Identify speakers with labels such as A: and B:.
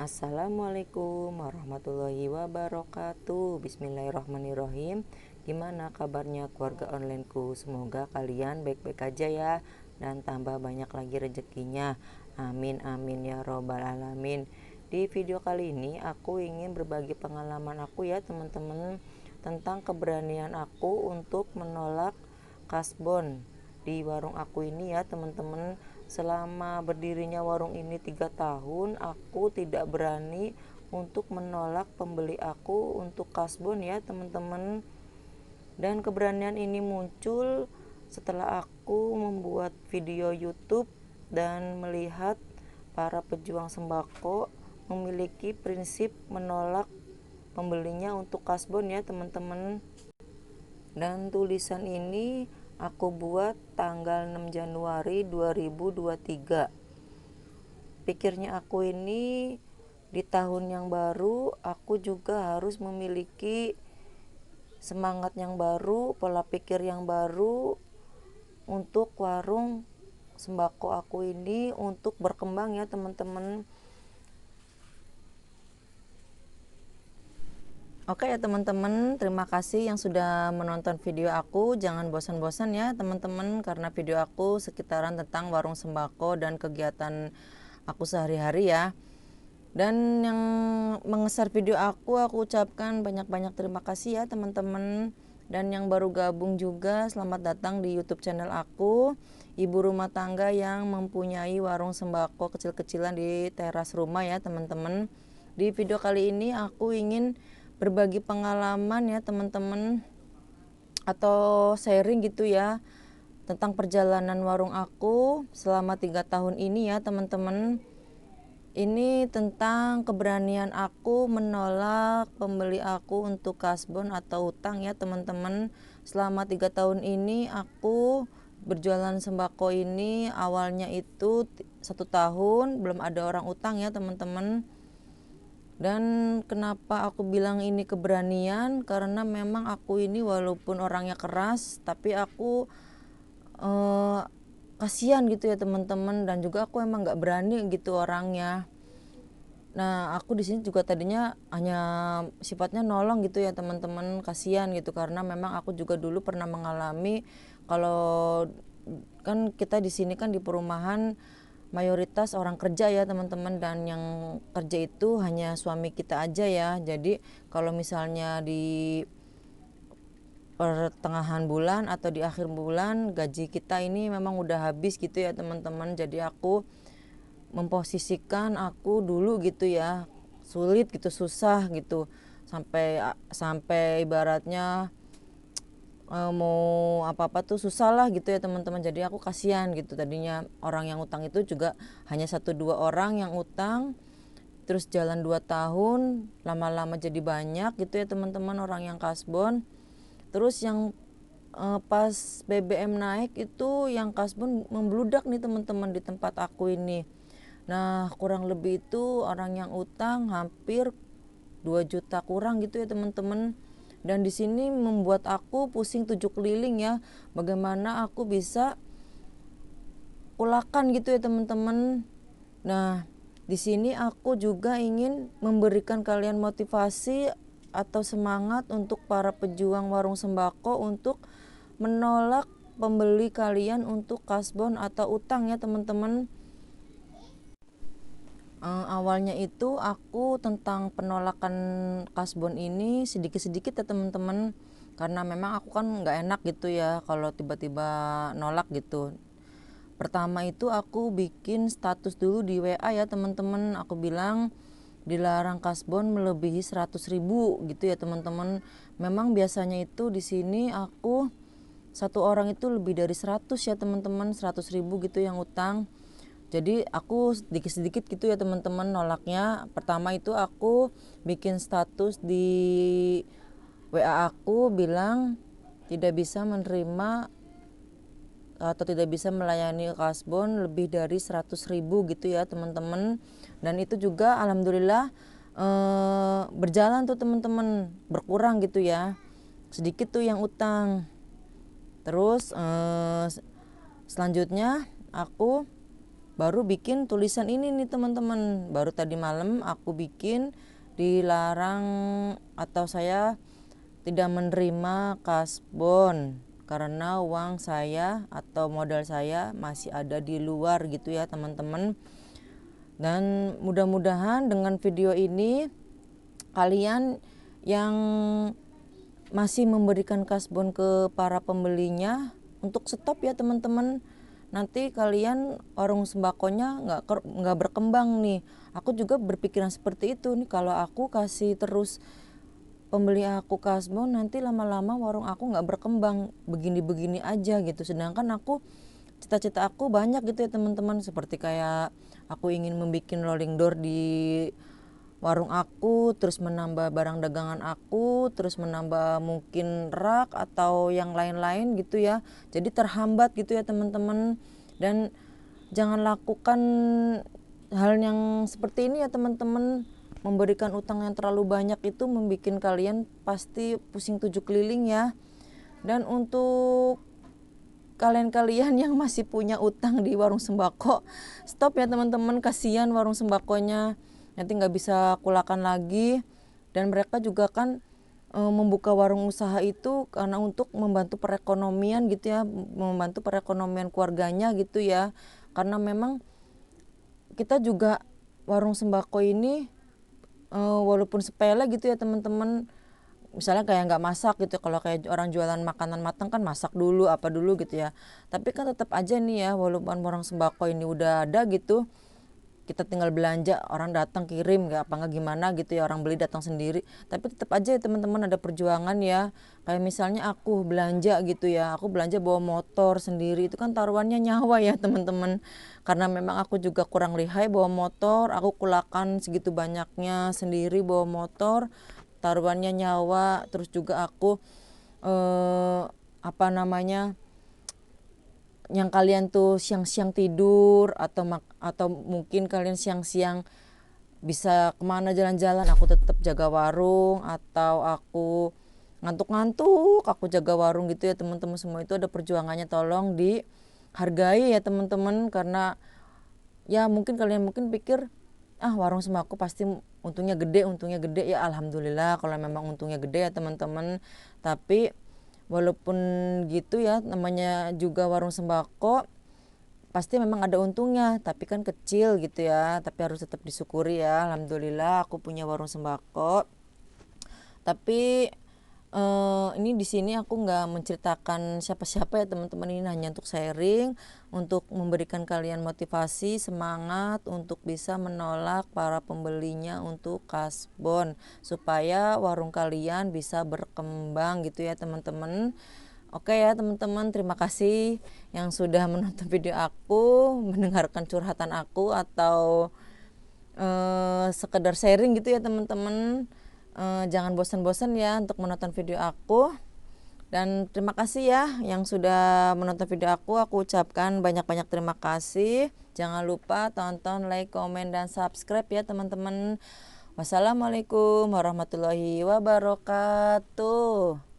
A: Assalamualaikum warahmatullahi wabarakatuh. Bismillahirrahmanirrahim. Gimana kabarnya keluarga onlineku? Semoga kalian baik-baik aja ya, dan tambah banyak lagi rezekinya. Amin amin ya robbal alamin. Di video kali ini aku ingin berbagi pengalaman aku ya teman-teman, tentang keberanian aku untuk menolak kasbon di warung aku ini ya teman-teman. Selama berdirinya warung ini 3 tahun, aku tidak berani untuk menolak pembeli aku untuk kasbon ya teman-teman. Dan keberanian ini muncul setelah aku membuat video YouTube dan melihat para pejuang sembako memiliki prinsip menolak pembelinya untuk kasbon ya teman-teman. Dan tulisan ini aku buat tanggal 6 Januari 2023. Pikirnya aku ini di tahun yang baru aku juga harus memiliki semangat yang baru, pola pikir yang baru untuk warung sembako aku ini untuk berkembang ya teman-teman. Oke ya teman-teman, terima kasih yang sudah menonton video aku. Jangan bosan-bosan ya teman-teman, karena video aku sekitaran tentang warung sembako dan kegiatan aku sehari-hari ya. Dan yang mengeser video aku ucapkan banyak-banyak terima kasih ya teman-teman. Dan yang baru gabung juga, selamat datang di YouTube channel aku, ibu rumah tangga yang mempunyai warung sembako kecil-kecilan di teras rumah ya teman-teman. Di video kali ini aku ingin berbagi pengalaman ya teman-teman, atau sharing gitu ya, tentang perjalanan warung aku selama 3 tahun ini ya teman-teman. Ini tentang keberanian aku menolak pembeli aku untuk kasbon atau utang ya teman-teman. Selama 3 tahun ini aku berjualan sembako ini, awalnya itu 1 tahun belum ada orang utang ya teman-teman. Dan kenapa aku bilang ini keberanian, karena memang aku ini walaupun orangnya keras, tapi aku kasihan gitu ya teman-teman, dan juga aku emang nggak berani gitu orangnya. Nah aku di sini juga tadinya hanya sifatnya nolong gitu ya teman-teman, kasihan gitu, karena memang aku juga dulu pernah mengalami, kalau kan kita di sini kan di perumahan mayoritas orang kerja ya teman-teman, dan yang kerja itu hanya suami kita aja ya. Jadi kalau misalnya di pertengahan bulan atau di akhir bulan gaji kita ini memang udah habis gitu ya teman-teman. Jadi aku memposisikan aku dulu gitu ya, sulit gitu, susah gitu, sampai ibaratnya mau apa-apa tuh susah lah gitu ya teman-teman. Jadi aku kasihan gitu, tadinya orang yang utang itu juga hanya 1-2 orang yang utang, terus jalan 2 tahun lama-lama jadi banyak gitu ya teman-teman orang yang kasbon. Terus yang pas BBM naik itu yang kasbon membludak nih teman-teman di tempat aku ini. Nah kurang lebih itu orang yang utang hampir 2 juta kurang gitu ya teman-teman. Dan di sini membuat aku pusing 7 keliling ya, bagaimana aku bisa ulakan gitu ya teman-teman. Nah di sini aku juga ingin memberikan kalian motivasi atau semangat untuk para pejuang warung sembako untuk menolak pembeli kalian untuk kasbon atau utang ya teman-teman. Awalnya itu aku tentang penolakan kasbon ini sedikit-sedikit ya teman-teman, karena memang aku kan nggak enak gitu ya kalau tiba-tiba nolak gitu. Pertama itu aku bikin status dulu di WA ya teman-teman, aku bilang dilarang kasbon melebihi 100.000 gitu ya teman-teman. Memang biasanya itu di sini aku satu orang itu lebih dari 100 ya teman-teman, 100.000 gitu yang utang. Jadi aku sedikit-sedikit gitu ya teman-teman nolaknya. Pertama itu aku bikin status di WA aku bilang tidak bisa menerima atau tidak bisa melayani kasbon lebih dari 100.000 gitu ya teman-teman. Dan itu juga alhamdulillah berjalan tuh teman-teman, berkurang gitu ya, sedikit tuh yang utang. Terus selanjutnya aku baru bikin tulisan ini nih teman-teman. Baru tadi malam aku bikin dilarang atau saya tidak menerima kasbon karena uang saya atau modal saya masih ada di luar gitu ya teman-teman. Dan mudah-mudahan dengan video ini kalian yang masih memberikan kasbon ke para pembelinya untuk stop ya teman-teman. Nanti kalian warung sembakonya nggak berkembang nih. Aku juga berpikiran seperti itu nih, kalau aku kasih terus pembeli aku kasbon, nanti lama-lama warung aku nggak berkembang, begini-begini aja gitu. Sedangkan aku cita-cita aku banyak gitu ya teman-teman, seperti kayak aku ingin membuat rolling door di warung aku, terus menambah barang dagangan aku, terus menambah mungkin rak atau yang lain-lain gitu ya. Jadi terhambat gitu ya teman-teman. Dan jangan lakukan hal yang seperti ini ya teman-teman. Memberikan utang yang terlalu banyak itu membuat kalian pasti pusing tujuh keliling ya. Dan untuk kalian-kalian yang masih punya utang di warung sembako, stop ya teman-teman, kasihan warung sembakonya, nanti nggak bisa kulakan lagi. Dan mereka juga kan membuka warung usaha itu karena untuk membantu perekonomian gitu ya, membantu perekonomian keluarganya gitu ya. Karena memang kita juga warung sembako ini walaupun sepele gitu ya teman-teman, misalnya kayak nggak masak gitu, kalau kayak orang jualan makanan matang kan masak dulu apa dulu gitu ya, tapi kan tetap aja nih ya, walaupun orang sembako ini udah ada gitu, kita tinggal belanja, orang datang kirim nggak gimana gitu ya, orang beli datang sendiri, tapi tetap aja ya teman-teman ada perjuangan ya. Kayak misalnya aku belanja gitu ya, aku belanja bawa motor sendiri, itu kan taruhannya nyawa ya teman-teman. Karena memang aku juga kurang lihai bawa motor, aku kulakan segitu banyaknya sendiri bawa motor, taruhannya nyawa. Terus juga aku apa namanya, yang kalian tuh siang-siang tidur atau mungkin kalian siang-siang bisa kemana jalan-jalan, aku tetap jaga warung, atau aku ngantuk-ngantuk aku jaga warung gitu ya teman-teman. Semua itu ada perjuangannya, tolong dihargai ya teman-teman. Karena ya mungkin kalian pikir warung sembako pasti untungnya gede ya, alhamdulillah kalau memang untungnya gede ya teman-teman. Tapi walaupun gitu ya, namanya juga warung sembako pasti memang ada untungnya, tapi kan kecil gitu ya, tapi harus tetap disyukuri ya. Alhamdulillah aku punya warung sembako. Tapi ini di sini aku nggak menceritakan siapa-siapa ya teman-teman, ini hanya untuk sharing, untuk memberikan kalian motivasi, semangat untuk bisa menolak para pembelinya untuk kasbon, supaya warung kalian bisa berkembang gitu ya teman-teman. Oke ya teman-teman, terima kasih yang sudah menonton video aku, mendengarkan curhatan aku, atau sekedar sharing gitu ya teman-teman. Jangan bosan-bosan ya untuk menonton video aku. Dan terima kasih ya yang sudah menonton video aku ucapkan banyak-banyak terima kasih. Jangan lupa tonton, like, komen, dan subscribe ya teman-teman. Wassalamualaikum warahmatullahi wabarakatuh.